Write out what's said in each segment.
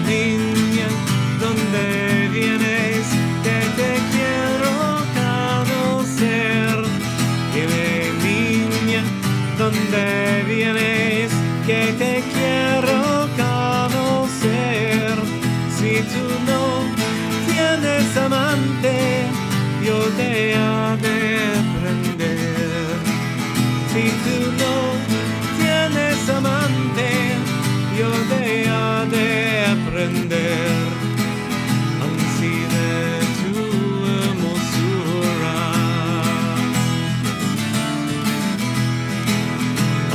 niña, ¿dónde vienes? Que te quiero conocer. Dime, niña, ¿dónde vienes? Que te quiero conocer. Si tú no tienes amante, yo te ha de prender. Si tú no tienes amante, yo te ha de aprender. Ansí de tu hermosura,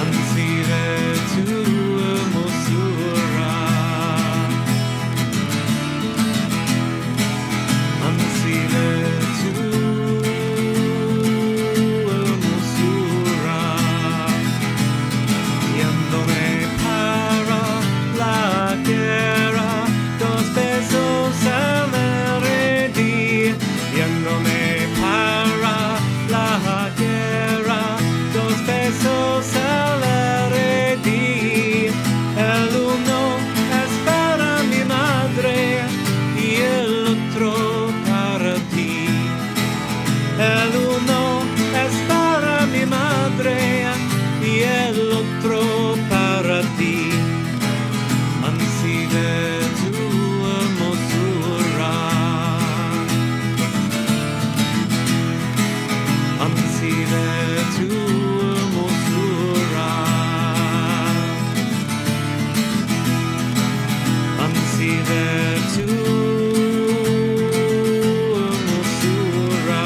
ansí de tu hermosura, ansí de tu hermosura, guiándome para la guerra, 2 pesos al redí, guiándome para la guerra, 2 pesos al redí. El uno es para mi madre y el otro para ti. El uno es para mi madre y el otro para ti. Ansí de tu hermosura, ansí de tu hermosura, ansí de tu hermosura.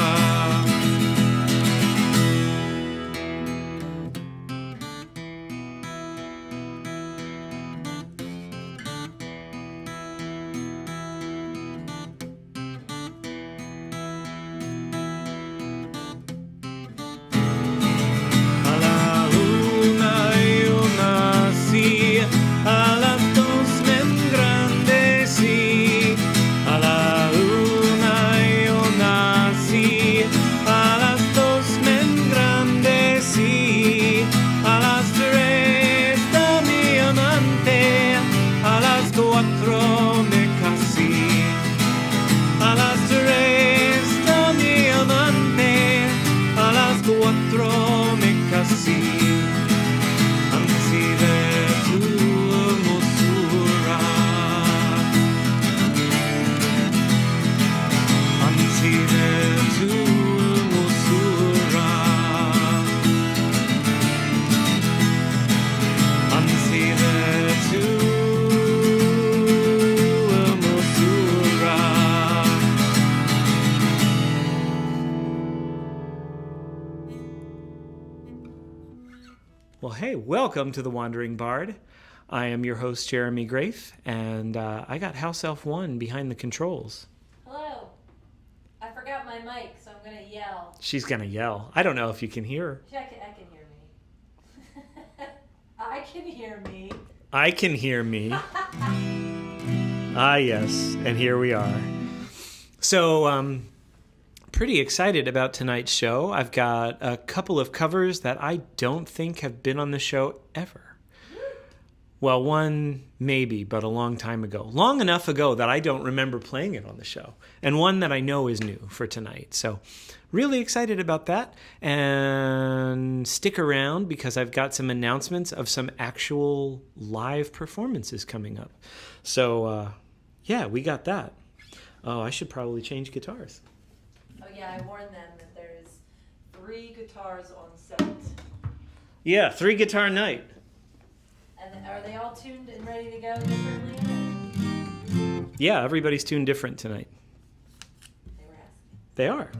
A la una yo nací, a las 2 me engrandecí. A la una yo nací, a las 2 me engrandecí. A las 3 de mi amante, a las 4 me casé. A las 3 de mi amante, a las 4 me casé. Ansí de tu hermosura, ansí de tu hermosura, ansí de tu hermosura. Well, hey, welcome to The Wandering Bard. I am your host, Jeremy Grafe, and I got House Elf 1 behind the controls. Hello. I forgot my mic, so I'm going to yell. She's going to yell. I don't know if you can hear her. I can hear me. I can hear me. I can hear me. Ah, yes, and here we are. So, pretty excited about tonight's show. I've got a couple of covers that I don't think have been on the show ever. Well, one maybe, but a long time ago. Long enough ago that I don't remember playing it on the show. And one that I know is new for tonight. So really excited about that. And stick around because I've got some announcements of some actual live performances coming up. So, yeah, we got that. Oh, I should probably change guitars. Oh, yeah, I warned them that there's 3 guitars on set. Yeah, 3 guitar night. And are they all tuned and ready to go differently? Yeah, everybody's tuned different tonight. They were asking. They are.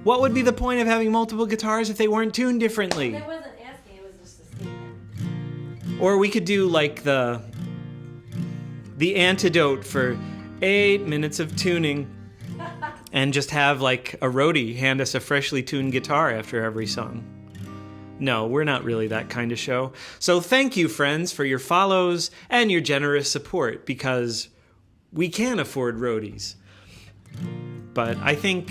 What would be the point of having multiple guitars if they weren't tuned differently? They wasn't asking, it was just a statement. Or we could do like the antidote for 8 minutes of tuning and just have like a roadie hand us a freshly tuned guitar after every song. No, we're not really that kind of show. So thank you, friends, for your follows and your generous support, because we can afford roadies. But I think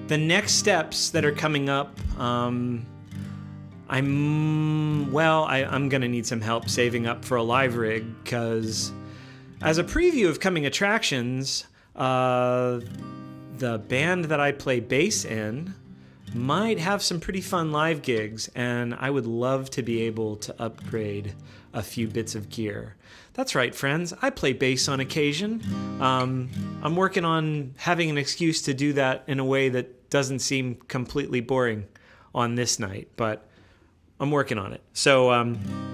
the next steps that are coming up, I'm going to need some help saving up for a live rig, because As a preview of coming attractions, the band that I play bass in might have some pretty fun live gigs, and I would love to be able to upgrade a few bits of gear. That's right, friends. I play bass on occasion. I'm working on having an excuse to do that in a way that doesn't seem completely boring on this night, but I'm working on it. So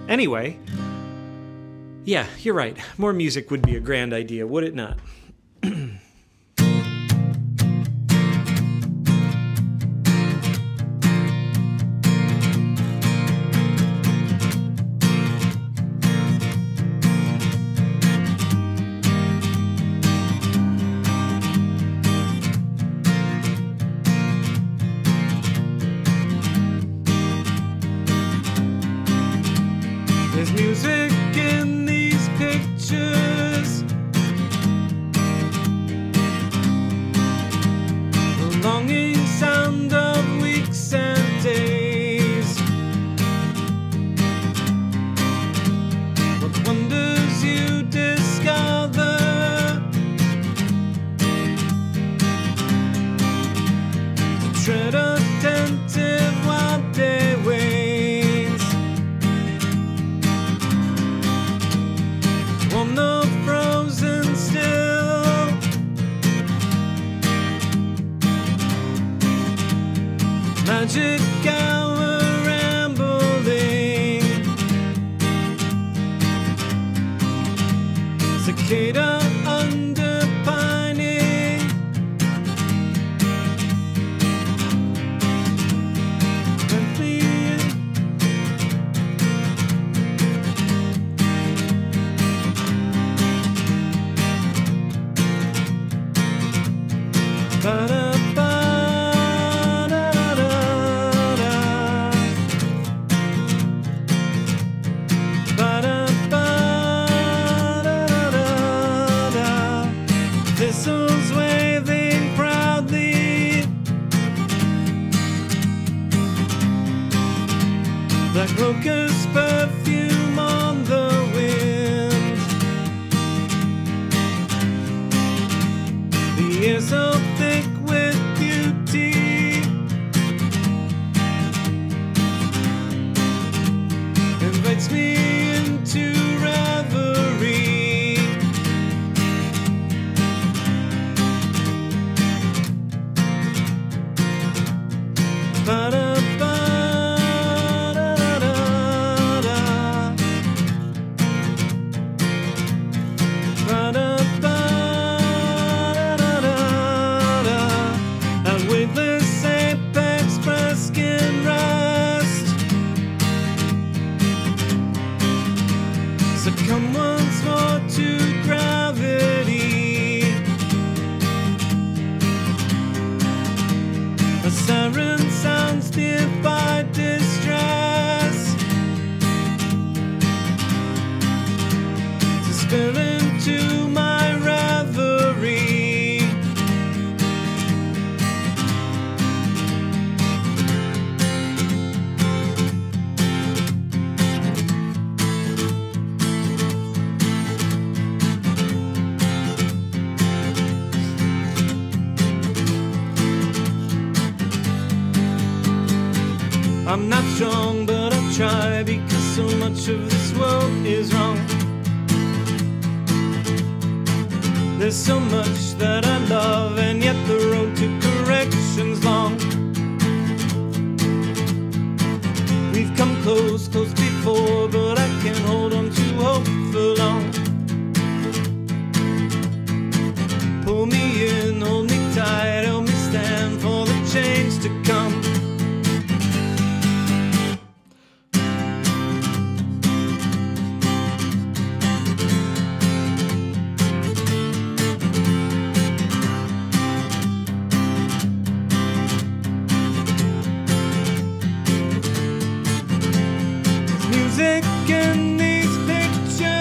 anyway, yeah, you're right. More music would be a grand idea, would it not? There's music in these pictures, the longing sound of weeks and days. What wonders you discover, to tread attentive while day waits. On the frozen still, magic hour rambling, cicada under pining, gently thistles waving proudly, like locust perfume on the wind. The air so thick with beauty, invites me into reverie. And weightless apex press can rest, succumb once more to gravity. A siren sounds nearby distress, to spill into my reverie. I'm not strong, but I'll try, because so much of this world is wrong. There's so much that I love, and yet the road to correction's long. We've come close before, but I can't hold on to hope for long. Pull me in, hold me tight, help me stand for the change to come. Music in these pictures,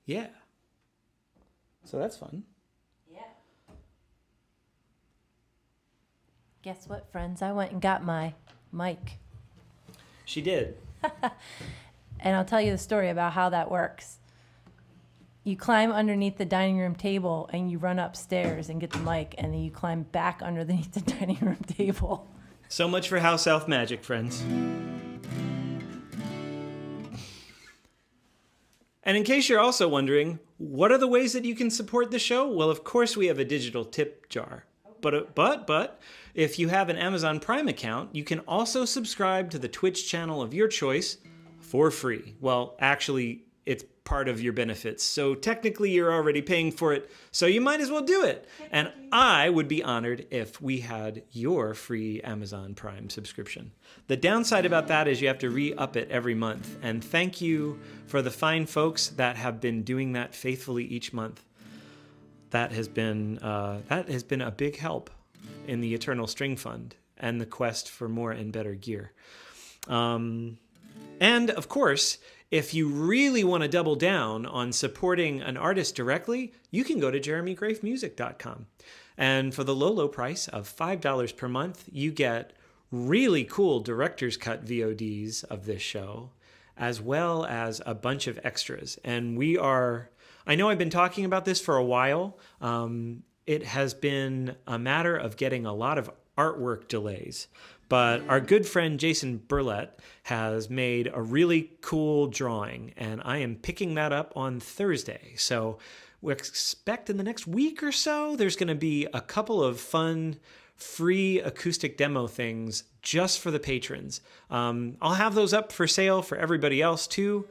Yeah. So that's fun. Yeah. Guess what, friends? I went and got my mic. She did. And I'll tell you the story about how that works. You climb underneath the dining room table and you run upstairs and get the mic, and then you climb back underneath the dining room table. So much for House Elf magic, friends. And in case you're also wondering, what are the ways that you can support the show? Well, of course, we have a digital tip jar. But if you have an Amazon Prime account, you can also subscribe to the Twitch channel of your choice for free. Well, actually, it's part of your benefits. So technically, you're already paying for it, so you might as well do it. And I would be honored if we had your free Amazon Prime subscription. The downside about that is you have to re-up it every month. And thank you for the fine folks that have been doing that faithfully each month. That has been a big help in the Eternal String Fund and the quest for more and better gear. And of course, if you really want to double down on supporting an artist directly, you can go to jeremygravemusic.com. And for the low price of $5 per month, you get really cool director's cut VODs of this show, as well as a bunch of extras. And I know I've been talking about this for a while. It has been a matter of getting a lot of artwork delays. But our good friend Jason Burlett has made a really cool drawing, and I am picking that up on Thursday. So we expect in the next week or so, there's going to be a couple of fun, free acoustic demo things just for the patrons. I'll have those up for sale for everybody else too.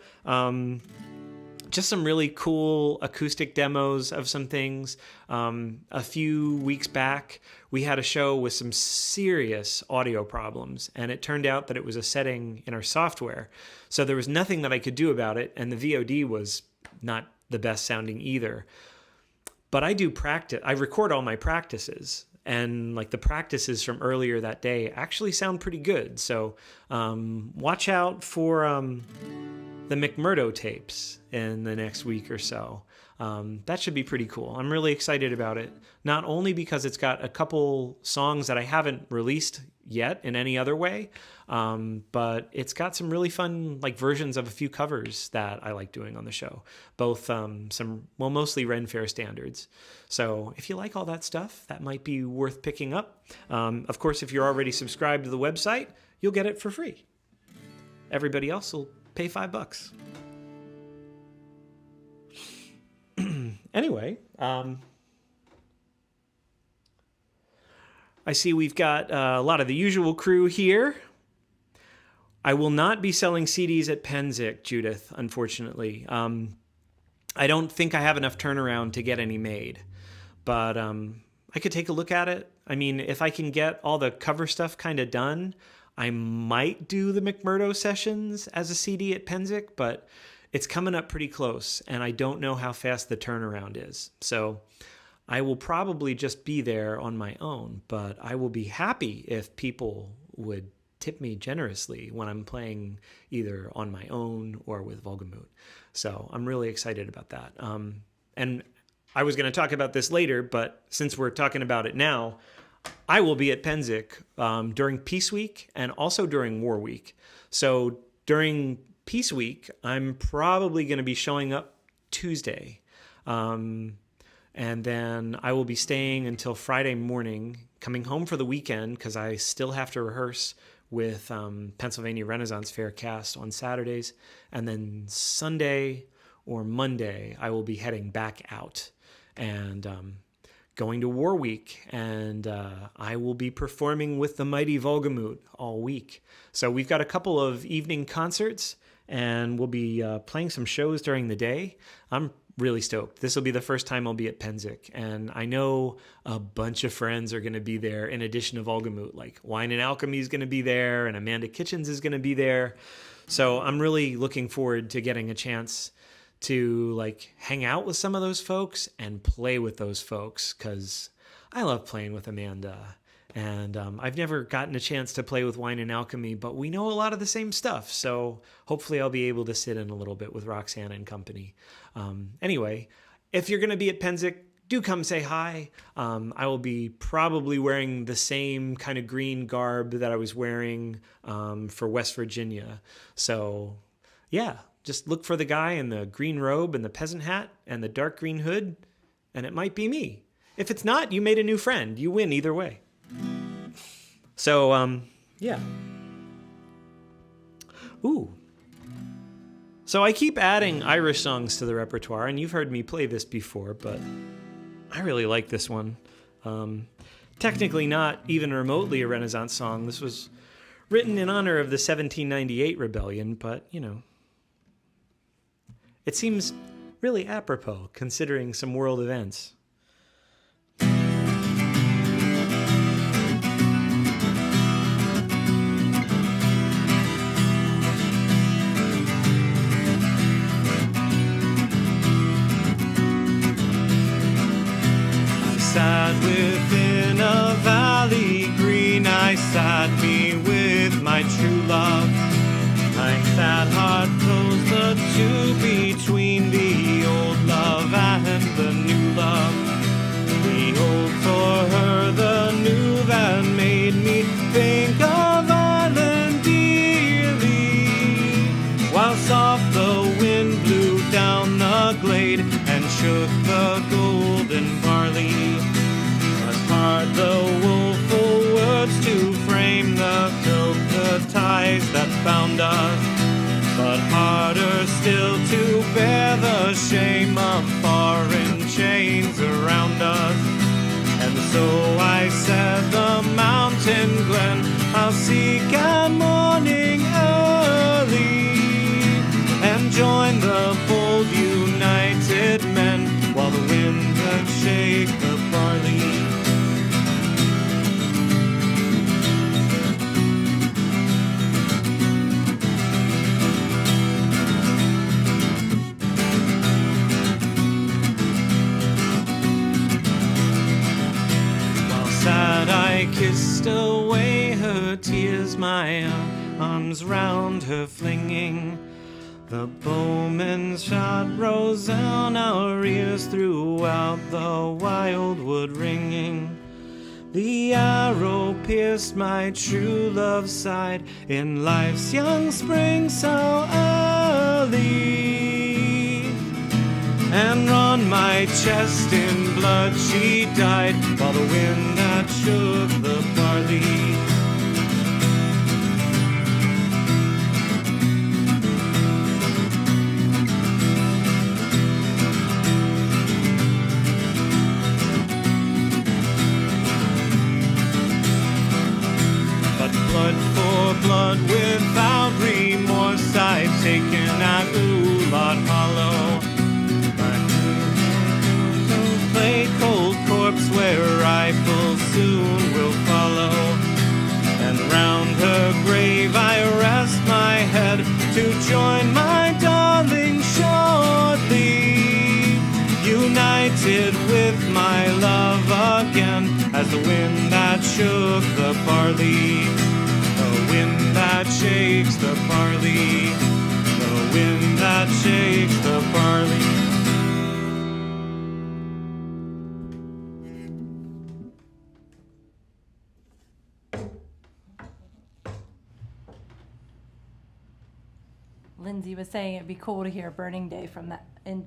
Just some really cool acoustic demos of some things. A few weeks back, we had a show with some serious audio problems, and it turned out that it was a setting in our software. So there was nothing that I could do about it, and the VOD was not the best sounding either. But I do practice. I record all my practices, and like the practices from earlier that day actually sound pretty good. So watch out for the McMurdo tapes in the next week or so. That should be pretty cool. I'm really excited about it, not only because it's got a couple songs that I haven't released yet in any other way, but it's got some really fun like versions of a few covers that I like doing on the show, both mostly Ren Fair standards. So if you like all that stuff, that might be worth picking up. Of course, if you're already subscribed to the website, you'll get it for free. Everybody else will pay $5. Anyway, I see we've got a lot of the usual crew here. I will not be selling CDs at Penzic, Judith, unfortunately. I don't think I have enough turnaround to get any made, but I could take a look at it. I mean, if I can get all the cover stuff kind of done, I might do the McMurdo sessions as a CD at Penzic, but it's coming up pretty close, and I don't know how fast the turnaround is. So I will probably just be there on my own, but I will be happy if people would tip me generously when I'm playing either on my own or with Volgamut. So I'm really excited about that. And I was going to talk about this later, but since we're talking about it now, I will be at Penzic during Peace Week and also during War Week. So during Peace Week, I'm probably going to be showing up Tuesday. And then I will be staying until Friday morning, coming home for the weekend because I still have to rehearse with Pennsylvania Renaissance Fair cast on Saturdays. And then Sunday or Monday, I will be heading back out and going to War Week, and I will be performing with the mighty Volgamut all week. So we've got a couple of evening concerts, and we'll be playing some shows during the day. I'm really stoked. This will be the first time I'll be at Penzic, and I know a bunch of friends are going to be there in addition to Volgamut. Like Wine and Alchemy is going to be there, and Amanda Kitchens is going to be there. So I'm really looking forward to getting a chance to like hang out with some of those folks and play with those folks, because I love playing with Amanda And I've never gotten a chance to play with Wine and Alchemy, but we know a lot of the same stuff. So hopefully I'll be able to sit in a little bit with Roxanne and company. Anyway, if you're going to be at Penzic, do come say hi. I will be probably wearing the same kind of green garb that I was wearing for West Virginia. So yeah, just look for the guy in the green robe and the peasant hat and the dark green hood, and it might be me. If it's not, you made a new friend. You win either way. So, yeah. Ooh. So I keep adding Irish songs to the repertoire, and you've heard me play this before, but I really like this one. Technically not even remotely a Renaissance song. This was written in honor of the 1798 rebellion, but, you know, it seems really apropos considering some world events. Sat within a valley green, I sat me with my true love. I sat hard close the two between the old love and the new love. The old for her, the new that made me think of Ireland dearly. While soft the wind blew down the glade and shook the golden barley. Hard the woeful words to frame the ties that bound us, but harder still to bear the shame of foreign chains around us. And so I said the mountain glen I'll seek at morning early, and join the bold united men while the wind doth shake the barley. I kissed away her tears, my arms round her flinging. The bowman's shot rose on our ears throughout the wildwood ringing. The arrow pierced my true love's side in life's young spring so early. And on my chest in blood she died, while the wind that shook the barley. But blood for blood without remorse I've taken at Oulot Hollow. A cold corpse where rifles soon will follow, and round her grave I rest my head to join my darling shortly, united with my love again as the wind that shook the barley, the wind that shakes the barley, the wind that shakes the barley. Lindsay was saying it'd be cool to hear Burning Day from that song.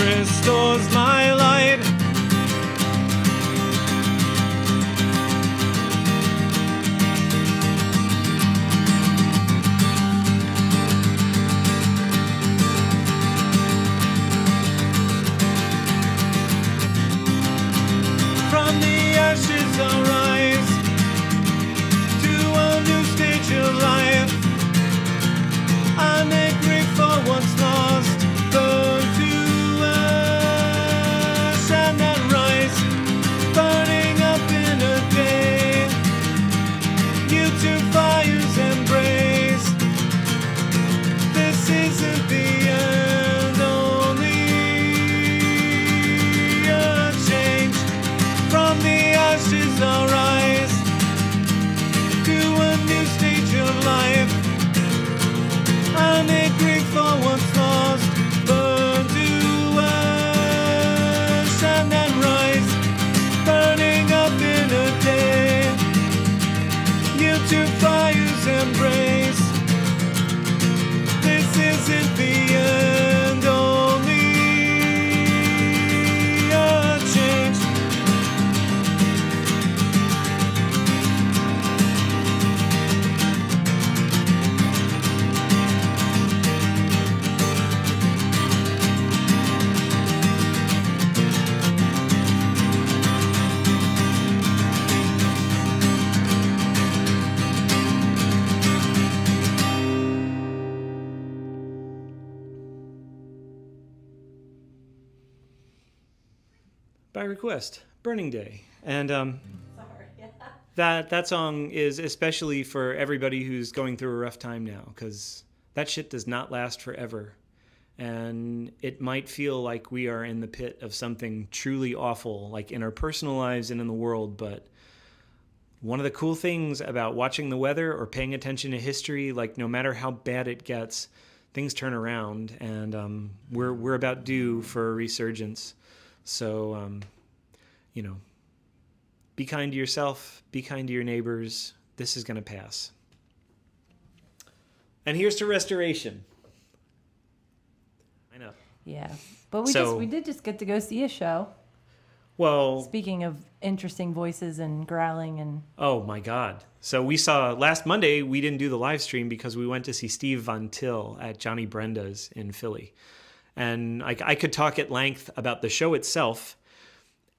restores my light. From the ashes I'll rise to a new stage of life. I make grief for what's lost, burn to ash and then rise, burning up in a day. You two fires embrace. This isn't the end, only a change. From the ashes I'll rise to a new stage of life. I make grief for what's lost, burn to ash and then rise, burning up in a day. You two fires embrace. This isn't the end, only a change. By request, Burning Day. And Sorry. that song is especially for everybody who's going through a rough time now, because that shit does not last forever. And it might feel like we are in the pit of something truly awful, like in our personal lives and in the world. But one of the cool things about watching the weather or paying attention to history, like no matter how bad it gets, things turn around, and we're about due for a resurgence. So, be kind to yourself, be kind to your neighbors. This is going to pass. And here's to restoration. I know. Yeah. But we did just get to go see a show. Well, Speaking of interesting voices and growling and... oh my God. So we saw last Monday, we didn't do the live stream because we went to see Steve Von Till at Johnny Brenda's in Philly. And I could talk at length about the show itself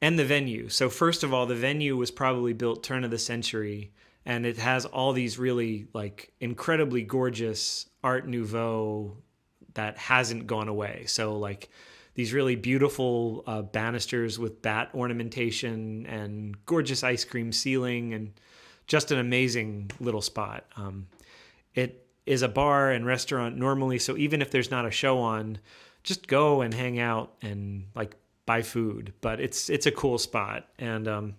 and the venue. So first of all, the venue was probably built turn of the century, and it has all these really like incredibly gorgeous Art Nouveau that hasn't gone away. So like these really beautiful banisters with bat ornamentation and gorgeous ice cream ceiling, and just an amazing little spot. It is a bar and restaurant normally, so even if there's not a show on, just go and hang out and like buy food. But it's a cool spot. And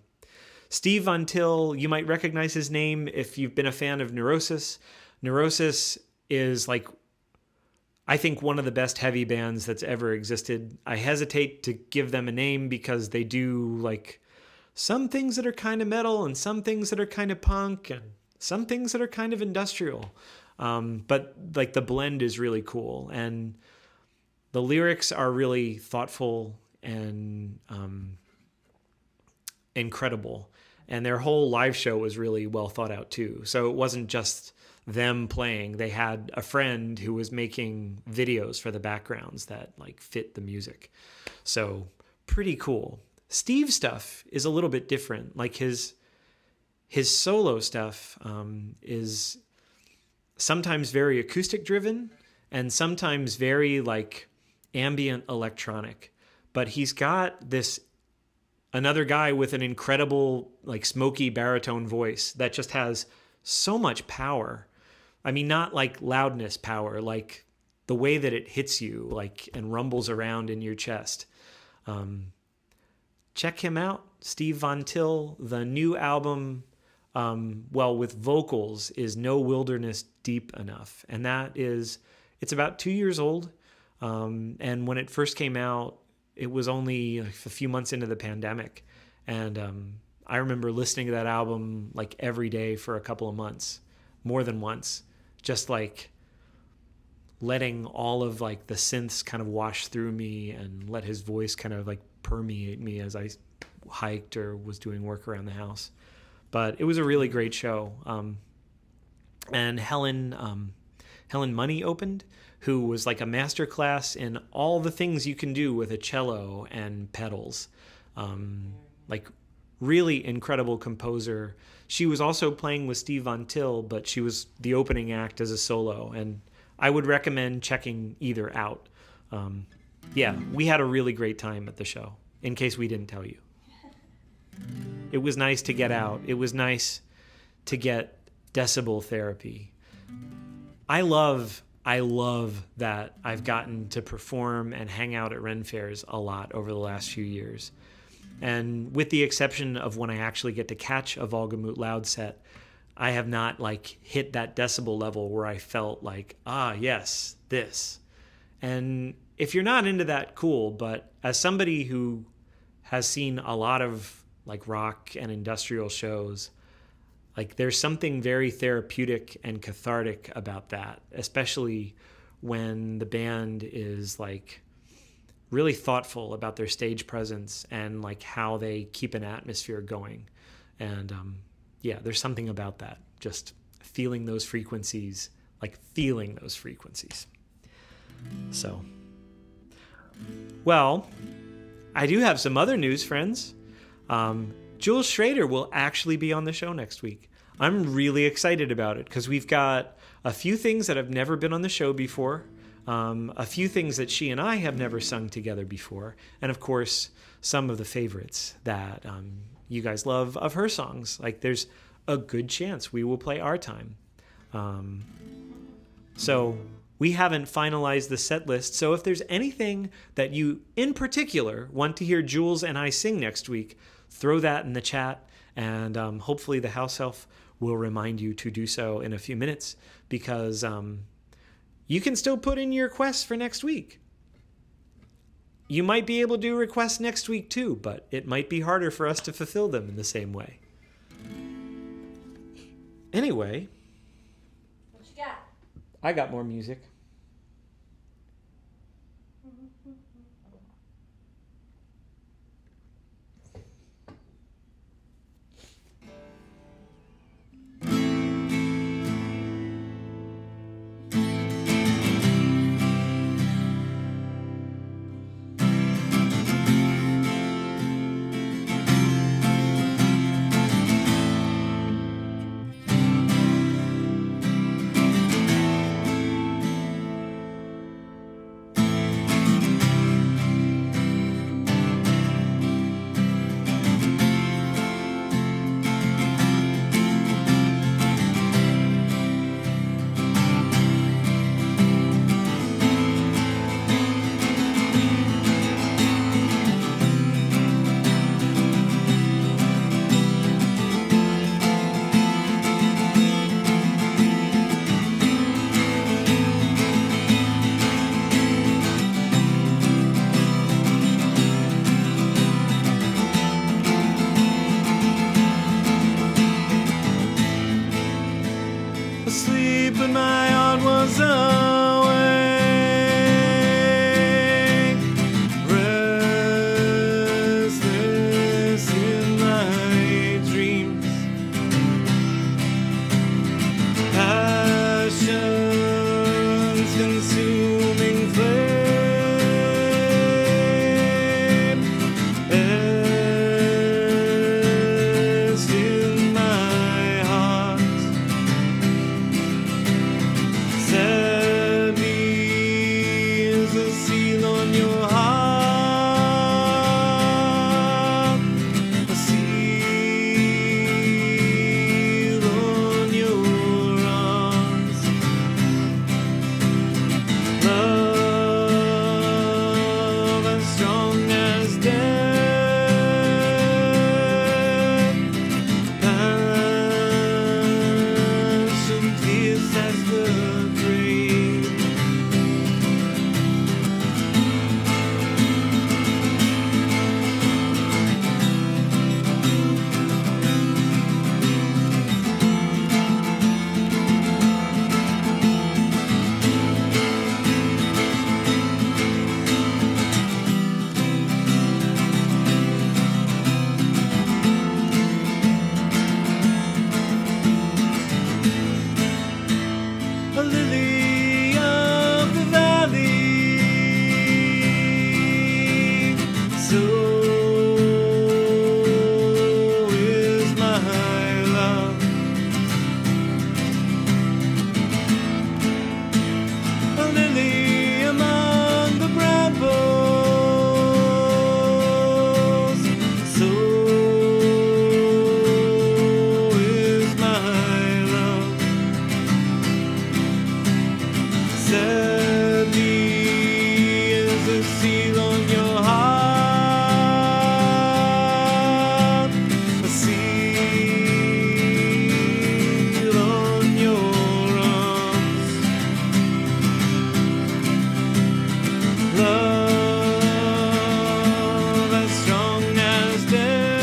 Steve Von Till, you might recognize his name if you've been a fan of Neurosis. Neurosis is like, I think, one of the best heavy bands that's ever existed. I hesitate to give them a name because they do like some things that are kind of metal and some things that are kind of punk and some things that are kind of industrial. But like the blend is really cool, and the lyrics are really thoughtful and incredible. And their whole live show was really well thought out too. So it wasn't just them playing. They had a friend who was making videos for the backgrounds that like fit the music. So pretty cool. Steve's stuff is a little bit different. Like his solo stuff is sometimes very acoustic driven and sometimes very like ambient electronic. But he's got another guy with an incredible like smoky baritone voice that just has so much power. I mean, not like loudness power, like the way that it hits you like and rumbles around in your chest. Check him out, Steve Von Till. The new album, with vocals, is No Wilderness Deep Enough. And it's about 2 years old. And when it first came out, it was only a few months into the pandemic. And I remember listening to that album like every day for a couple of months, more than once, just like letting all of like the synths kind of wash through me and let his voice kind of like permeate me as I hiked or was doing work around the house. But it was a really great show. And Helen Money opened, who was like a master class in all the things you can do with a cello and pedals. Like really incredible composer. She was also playing with Steve Von Till, but she was the opening act as a solo. And I would recommend checking either out. Yeah, we had a really great time at the show, in case we didn't tell you. It was nice to get out. It was nice to get decibel therapy. I love that I've gotten to perform and hang out at Ren fairs a lot over the last few years. And with the exception of when I actually get to catch a Volgamut loud set, I have not like hit that decibel level where I felt like, yes, this. And if you're not into that, cool. But as somebody who has seen a lot of like rock and industrial shows, like there's something very therapeutic and cathartic about that, especially when the band is like really thoughtful about their stage presence and like how they keep an atmosphere going. And yeah, there's something about that, just feeling those frequencies. So, well, I do have some other news, friends. Jules Schrader will actually be on the show next week. I'm really excited about it because we've got a few things that have never been on the show before, a few things that she and I have never sung together before, and of course, some of the favorites that you guys love of her songs. Like there's a good chance we will play Our Time. So we haven't finalized the set list, so if there's anything that you in particular want to hear Jules and I sing next week, throw that in the chat, and hopefully the house elf will remind you to do so in a few minutes, because you can still put in your requests for next week. You might be able to do requests next week too, but it might be harder for us to fulfill them in the same way. Anyway, What you got? I got more music. a seal on your heart, a seal on your arms. Love as strong as death,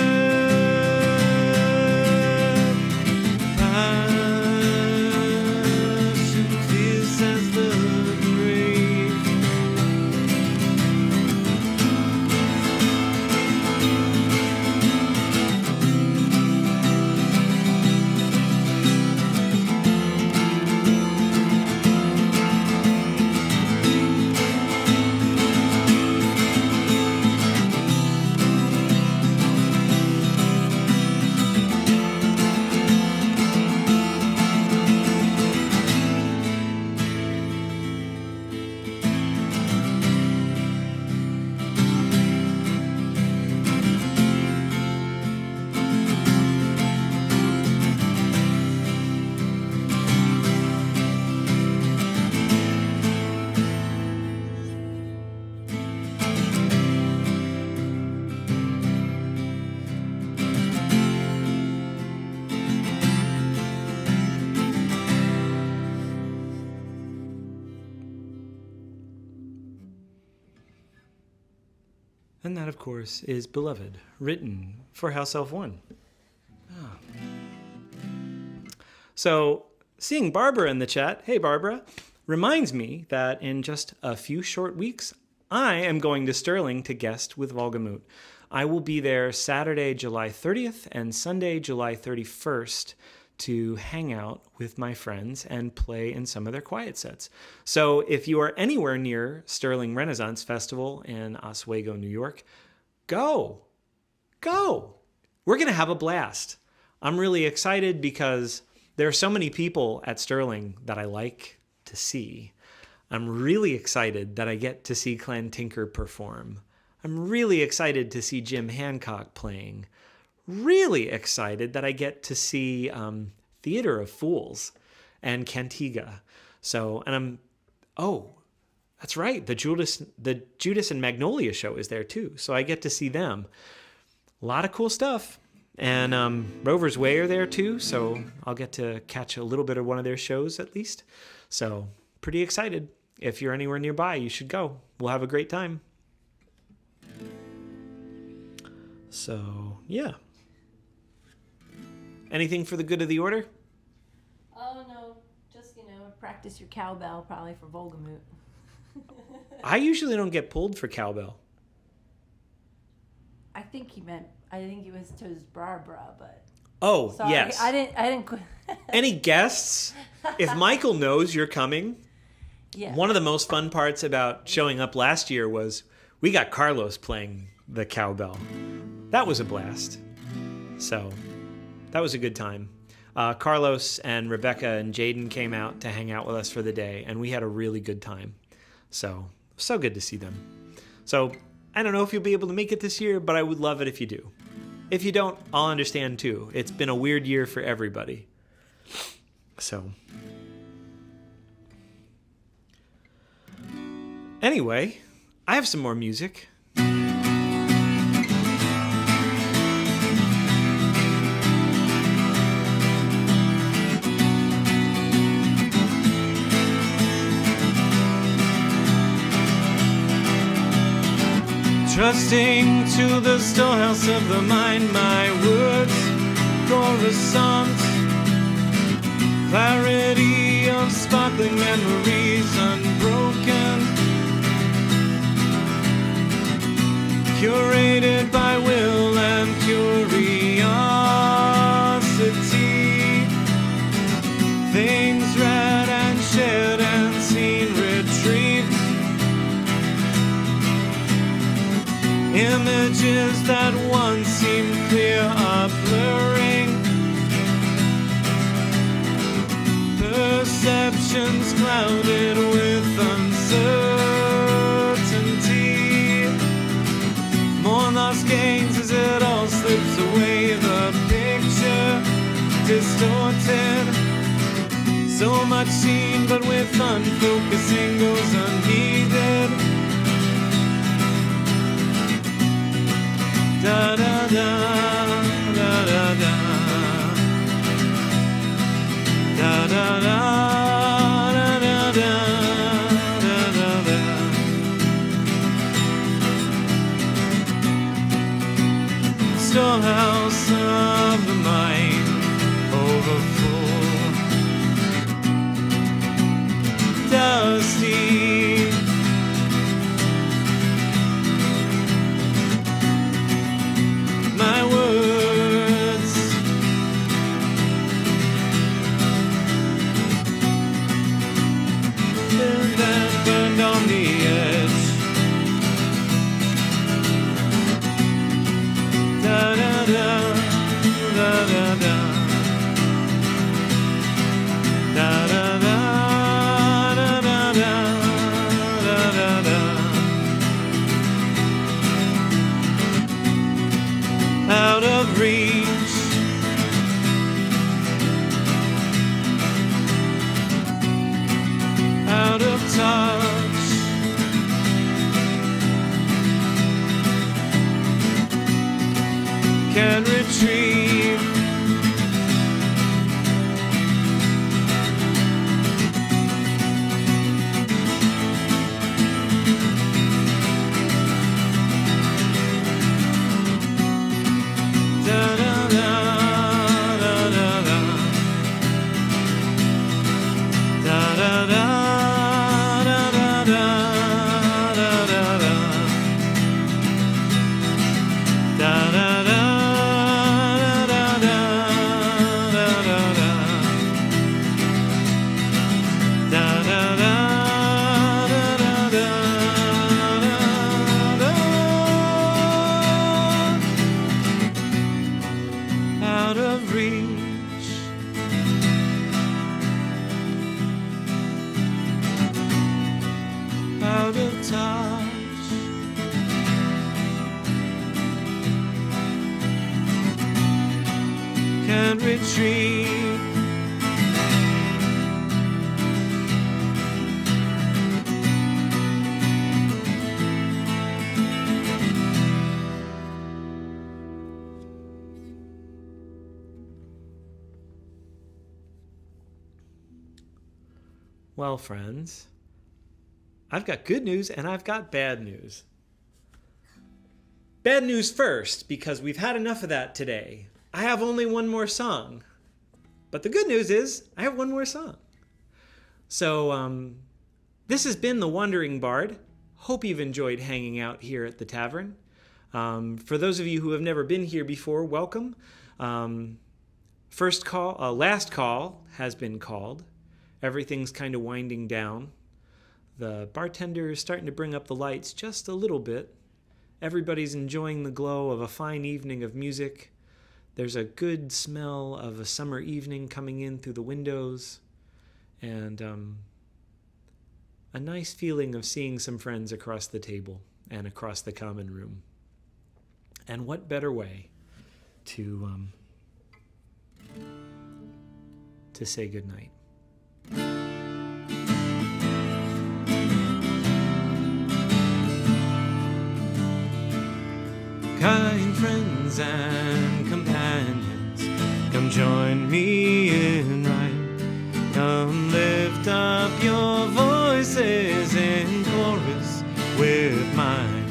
passion fierce as the grave. And that, of course, is Beloved, written for House Elf 1. Ah. So, seeing Barbara in the chat, hey Barbara, reminds me that in just a few short weeks, I am going to Sterling to guest with Volgamut. I will be there Saturday, July 30th and Sunday, July 31st to hang out with my friends and play in some of their quiet sets. So if you are anywhere near Sterling Renaissance Festival in Oswego, New York, go. We're going to have a blast. I'm really excited because there are so many people at Sterling that I like to see. I'm really excited that I get to see Clan Tinker perform. I'm really excited to see Jim Hancock playing. Really excited that I get to see Theater of Fools and Cantiga. That's right. The Judas and Magnolia show is there too. So I get to see them. A lot of cool stuff. And Rover's Way are there too. So I'll get to catch a little bit of one of their shows at least. So pretty excited. If you're anywhere nearby, you should go. We'll have a great time. So, yeah. Anything for the good of the order? Oh, no. Just, practice your cowbell probably for Volgamut. I usually don't get pulled for cowbell. I think it was to his Barbara, but... Oh, sorry, yes. I didn't... Any guests? If Michael knows you're coming, yeah. One of the most fun parts about showing up last year was we got Carlos playing the cowbell. That was a blast. So, that was a good time. Carlos and Rebecca and Jaden came out to hang out with us for the day, and we had a really good time. So good to see them. So, I don't know if you'll be able to make it this year, but I would love it if you do. If you don't, I'll understand too. It's been a weird year for everybody. So, anyway, I have some more music. Trusting to the storehouse of the mind, my words coruscant. Clarity of sparkling memories unbroken. Curated by will and curiosity. Things read and shared and seen retrieved. Images that once seemed clear are blurring. Perceptions clouded with uncertainty. More lost gains as it all slips away. The picture distorted. So much seen, but with unfocusing goes unheeded. Storehouse of the mind, overfull, dusty. My words burned on the edge. Da da da da da da da da da da da da da. Out of reach, out of touch, can retrieve. Da da da da da da da da da da da da da da. Da da da da da da da da. Da da da da da da da. Out of reach, out of touch, can retrieve. Well, friends, I've got good news and I've got bad news. Bad news first, because we've had enough of that today. I have only one more song. But the good news is I have one more song. So this has been The Wandering Bard. Hope you've enjoyed hanging out here at the tavern. For those of you who have never been here before, welcome. Last call has been called. Everything's kind of winding down. The bartender is starting to bring up the lights just a little bit. Everybody's enjoying the glow of a fine evening of music. There's a good smell of a summer evening coming in through the windows. And a nice feeling of seeing some friends across the table and across the common room. And what better way to say goodnight? Kind friends and companions, come join me in rhyme. Come lift up your voices in chorus with mine.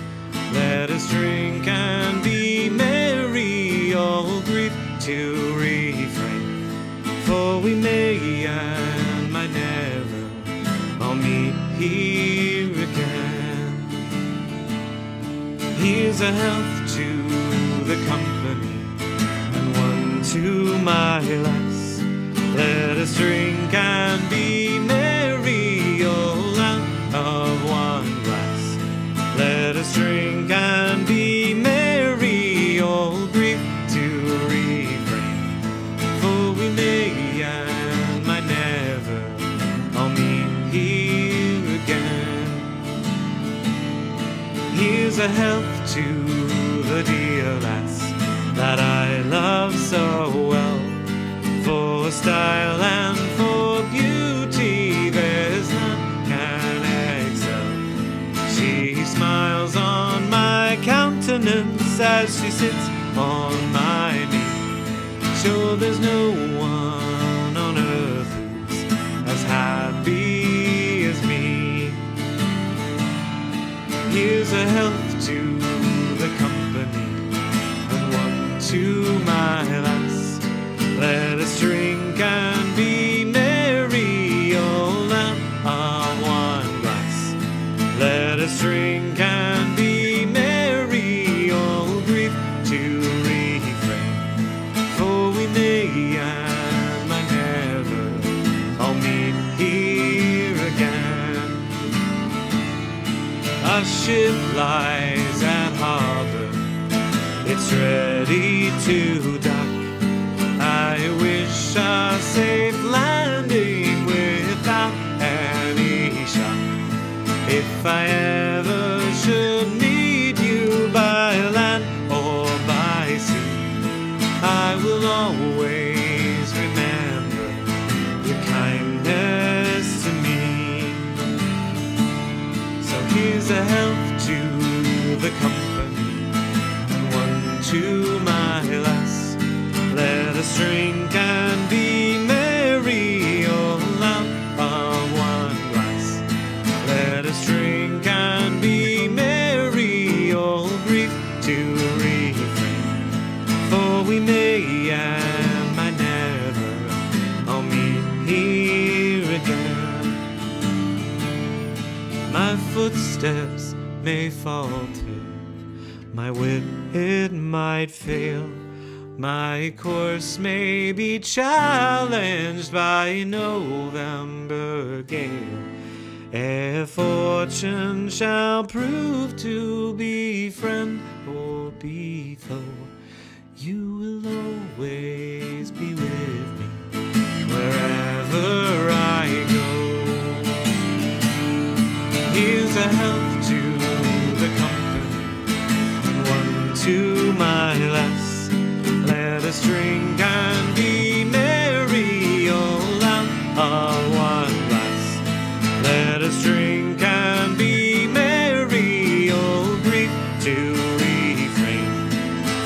Let us drink and be merry, all grief to refrain. For we may and might never all meet here again. Here's a health to the company and one to my lass. Let us drink and be merry, all out of one glass. Let us drink and be merry, all grief to refrain. For we may and might never all meet here again. Here's a health to the dear lass that I love so well. For style and for beauty there's none can excel. She smiles on my countenance as she sits on my knee. Sure, there's no one on earth who's as happy as me. Here's a health to the company, and one to my lass. Let us drink and be merry, all out of one glass. Let us drink and be merry, all grief to refrain. For we may and might never all meet here again. Our ship lies at harbor, it's ready to dock. I wish a safe landing without any shock. If I ever should meet you by land or by sea, I will always remember your kindness to me. So here's a health to the company, and one to my lass. Let us drink and be merry, all out of one glass. Let us drink and be merry, all grief to refrain. For we may and might never all meet here again. My footsteps may falter, my wit it might fail. My course may be challenged by a November gale. If fortune shall prove to be friend or be foe, you will always be with me wherever I go. Here's a health to the company, and one to my lass. Let us drink and be merry, all out of one glass. Let us drink and be merry, all grief to refrain.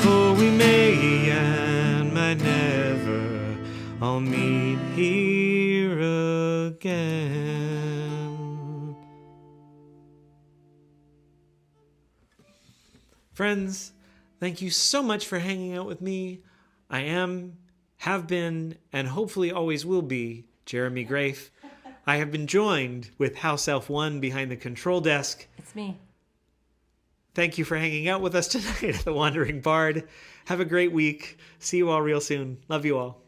For we may and might never all meet here again. Friends, thank you so much for hanging out with me. I am, have been, and hopefully always will be Jeremy Grafe. I have been joined with House Elf 1 behind the control desk. It's me. Thank you for hanging out with us tonight at The Wandering Bard. Have a great week. See you all real soon. Love you all.